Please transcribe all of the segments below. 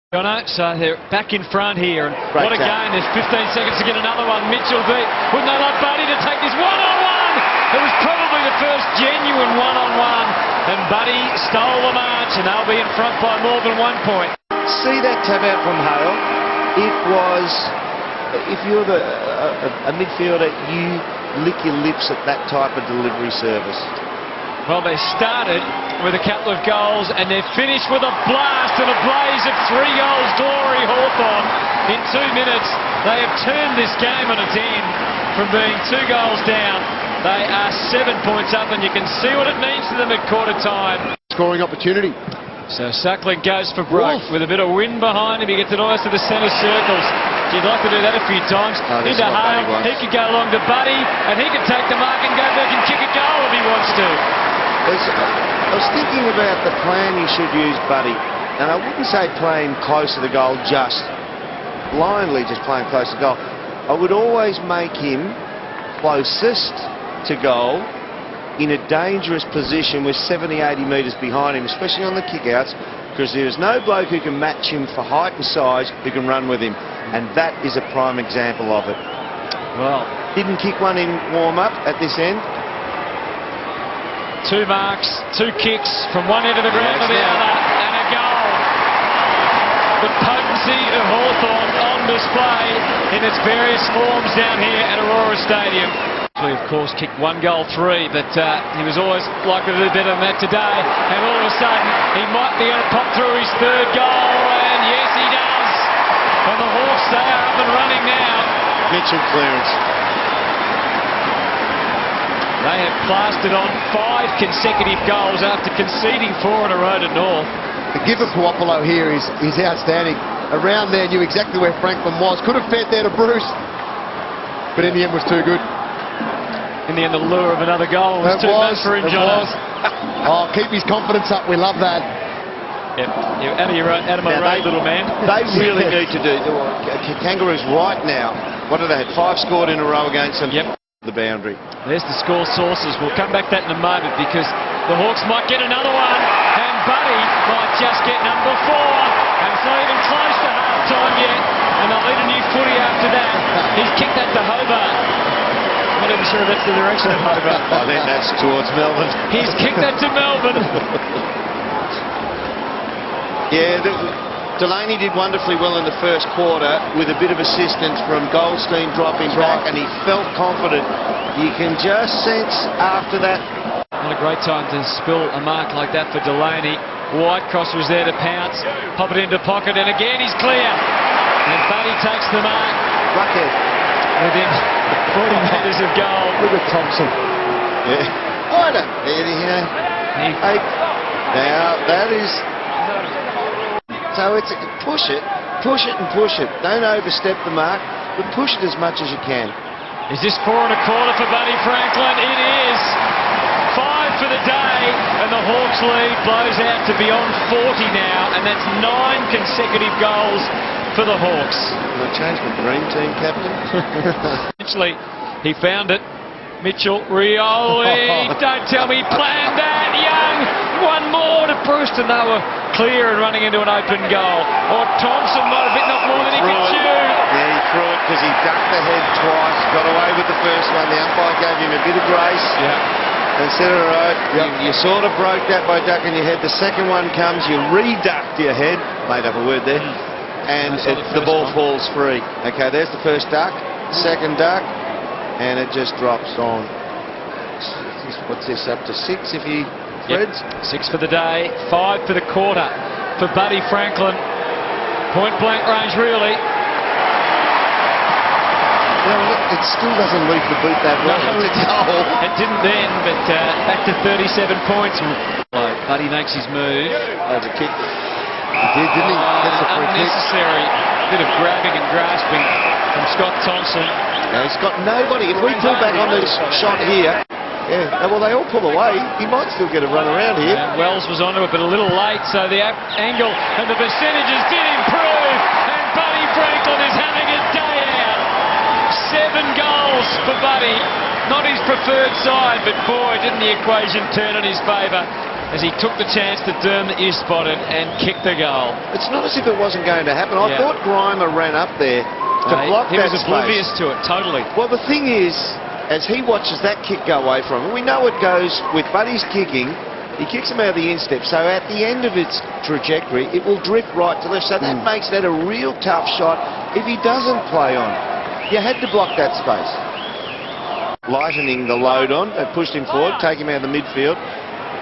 So they're back in front here, and what a game. There's 15 seconds to get another one. Mitchell deep. Wouldn't they like Buddy to take this one-on-one? It was probably the first genuine one-on-one, and Buddy stole the march, and they'll be in front by more than 1 point. See that tap out from Hale? It was, if you're a midfielder, you lick your lips at that type of delivery service. Well, they started with a couple of goals, and they've finished with a blast and a blaze of 3 goals glory. Hawthorn in 2 minutes. They have turned this game on its end from being 2 goals down. They are 7 points up, and you can see what it means to them at quarter time. Scoring opportunity. So Suckling goes for broke with a bit of wind behind him. He gets it almost to the centre circles. You'd like to do that a few times. Into Hale, he could go along to Buddy, and he could take the mark and go back and kick a goal if he wants to. I was thinking about the plan you should use, Buddy, and I wouldn't say playing close to the goal, just blindly just playing close to goal. I would always make him closest to goal in a dangerous position with 70-80 metres behind him, especially on the kickouts, because there's no bloke who can match him for height and size who can run with him, and that is a prime example of it. Well, didn't kick one in warm-up at this end. 2 marks, 2 kicks from one end of the ground to the other, and a goal. The potency of Hawthorn on display in its various forms down here at Aurora Stadium. He, of course, kicked 1 goal 3, but he was always likely to do better than that today. And all of a sudden, he might be able to pop through his 3rd goal, and yes, he does. And the Hawks, they are up and running now. Mitchell clearance. They have plastered on 5 consecutive goals after conceding 4 in a row to North. The give of Puopolo here is outstanding. Around there, knew exactly where Franklin was. Could have fed there to Bruce, but in the end was too good. In the end, the lure of another goal was too much for him, John. Oh, keep his confidence up. We love that. Yep, you're out of my road, little man. They really need to do. Kangaroos right now. What have they had? 5 scored in a row against them. Yep. The boundary. There's the score sources. We'll come back to that in a moment, because the Hawks might get another one, and Buddy might just get number 4, and it's not even close to half-time yet, and they'll need a new footy after that. He's kicked that to Hobart. I'm not even sure if that's the direction of Hobart. I think that's towards Melbourne. He's kicked that to Melbourne. Yeah, Delaney did wonderfully well in the first quarter with a bit of assistance from Goldstein dropping back, and he felt confident. You can just sense after that. Not a great time to spill a mark like that for Delaney. Whitecross was there to pounce, pop it into pocket, and again he's clear. And Buddy takes the mark. Bucket. Within 40 metres of goal. Look at Thompson. Yeah. I don't. Hey, now that is. So it's push it and push it. Don't overstep the mark, but push it as much as you can. Is this 4 1/4 for Buddy Franklin? It is. 5 for the day, and the Hawks lead blows out to beyond 40 now, and that's 9 consecutive goals for the Hawks. Can I change my dream team captain? Eventually, he found it. Mitchell, Rioli, don't tell me he planned that. Young, 1 more to Bruce, and they were clear and running into an open goal. Or Thompson might have bitten off more than he could chew. Yeah, he threw it because he ducked the head twice, got away with the first one. The umpire gave him a bit of grace. Yeah. And said, all right, you sort of broke that by ducking your head. The second one comes, you re-ducked your head. Made up a word there. And the ball falls free. Okay, there's the first duck. Second duck. And it just drops on. What's this, up to 6 if he threads? Yep. 6 for the day, 5 for the quarter for Buddy Franklin. Point blank range, really. Yeah, well, it still doesn't leave the boot that well. No, it didn't then, but back to 37 points. Buddy makes his move. That's a kick. He did, didn't he? That's a free unnecessary bit of grabbing and grasping from Scott Thompson. Now he's got nobody. If we pull back on this shot here, well, they all pull away. He might still get a run around here. And Wells was onto it, but a little late, so the angle and the percentages did improve, and Buddy Franklin is having a day out. 7 goals for Buddy. Not his preferred side, but boy, didn't the equation turn in his favour. as he took the chance to Derm that you spotted and kicked the goal. It's not as if it wasn't going to happen. I Yeah. thought Grimer ran up there to block he that was space. oblivious to it, totally. Well, the thing is, as he watches that kick go away from him, we know it goes with Buddy's kicking. He kicks him out of the instep, so at the end of its trajectory, it will drift right to left. So that makes that a real tough shot if he doesn't play on. You had to block that space. Lightening the load on, they pushed him forward, take him out of the midfield.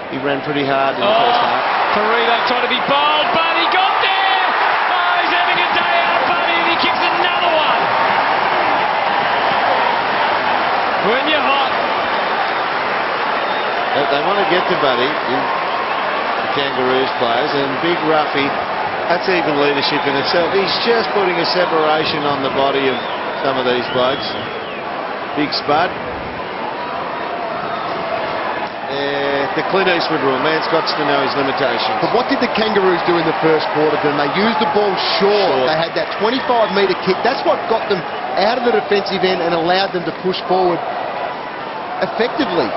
He ran pretty hard in the first half. Perito tried to be bold, but he got there. Oh, he's having a day out, Buddy, and he kicks another one. When you're hot. They want to get to Buddy, the Kangaroos players, and Big Ruffy, that's even leadership in itself. He's just putting a separation on the body of some of these blokes. Big Spud. The Clint Eastwood rule, man's got to know his limitations. But what did the Kangaroos do in the first quarter? Then they used the ball short. They had that 25-metre kick. That's what got them out of the defensive end and allowed them to push forward effectively.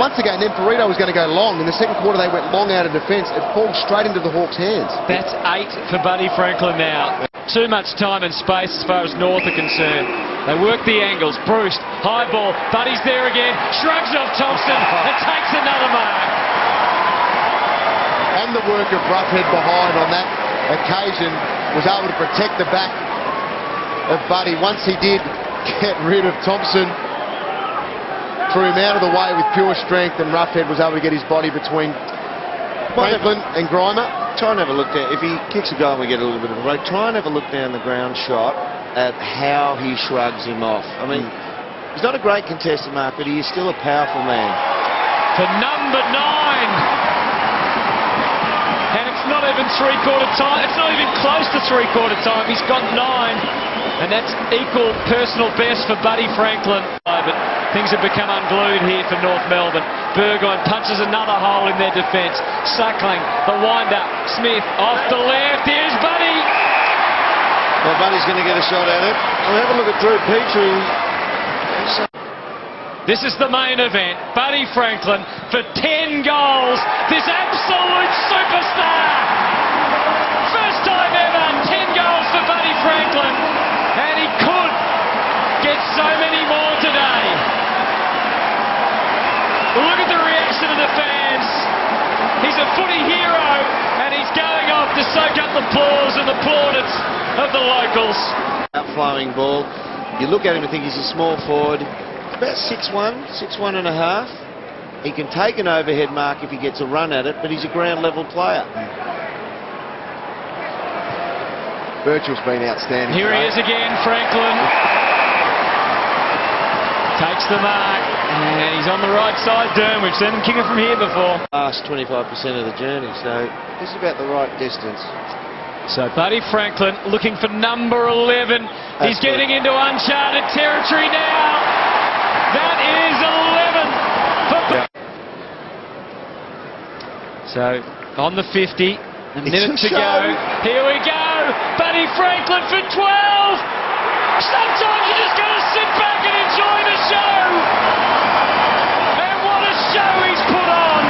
Once again, then Perito was going to go long. In the second quarter, they went long out of defence. It falls straight into the Hawks' hands. That's 8 for Buddy Franklin now. Too much time and space as far as North are concerned. They work the angles. Bruce, high ball. Buddy's there again. Shrugs off Thompson and takes another mark. And the work of Roughhead behind on that occasion was able to protect the back of Buddy. Once he did get rid of Thompson, threw him out of the way with pure strength, and Roughhead was able to get his body between Franklin and Grimer. Try and have a look down. If he kicks a goal and we get a little bit of a break, try and have a look down the ground shot at how he shrugs him off. I mean, he's not a great contested mark, but he is still a powerful man. For number 9. And it's not even three-quarter time. It's not even close to three-quarter time. He's got 9. And that's equal personal best for Buddy Franklin. But things have become unglued here for North Melbourne. Burgoyne punches another hole in their defence. Suckling, the wind-up. Smith off the left. Here's Buddy. Well, Buddy's going to get a shot at it. I'll have a look at Drew Petrie. This is the main event. Buddy Franklin for 10 goals. This absolute superstar. First time ever, 10 goals for Buddy Franklin. And he could get so many more today. Look at the reaction of the fans. He's a footy hero, and he's going off to soak up the applause and the plaudits of the locals. Outflowing ball. You look at him and think he's a small forward. About 6'1", 6'1 and a half. He can take an overhead mark if he gets a run at it, but he's a ground level player. Birchall's been outstanding. Here he is again, Franklin. Takes the mark, and he's on the right side, Derm. We've seen him kicking from here before. Last 25% of the journey, so this is about the right distance. So Buddy Franklin looking for number 11. He's getting into uncharted territory now. That is 11. So on the 50, a minute to go. Here we go. Buddy Franklin for 12. Sometimes you just got to sit back and enjoy the show. And what a show he's put on.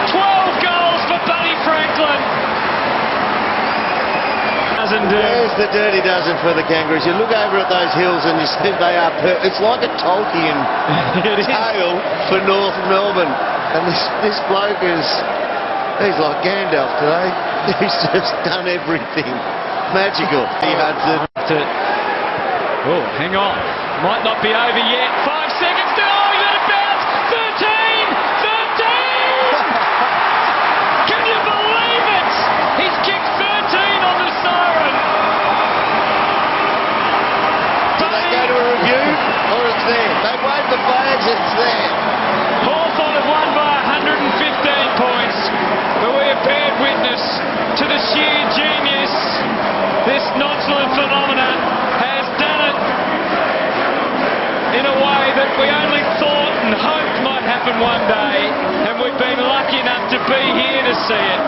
12 goals for Buddy Franklin. There's the dirty dozen for the Kangaroos. You look over at those hills and you see they are it's like a Tolkien tale for North Melbourne. And this bloke he's like Gandalf today. He's just done everything. Magical. He Hudson. Oh, hang on. Might not be over yet. 5 seconds to go. He's at a bounce. 13! Can you believe it? He's kicked 13 on the siren. Do they go to a review or it's there? They wave the flags, it's there. Hawthorn have won by 115 points. But we have bared witness to the sheer genius. This nonchalant phenomenon has done it in a way that we only thought and hoped might happen one day, and we've been lucky enough to be here to see it.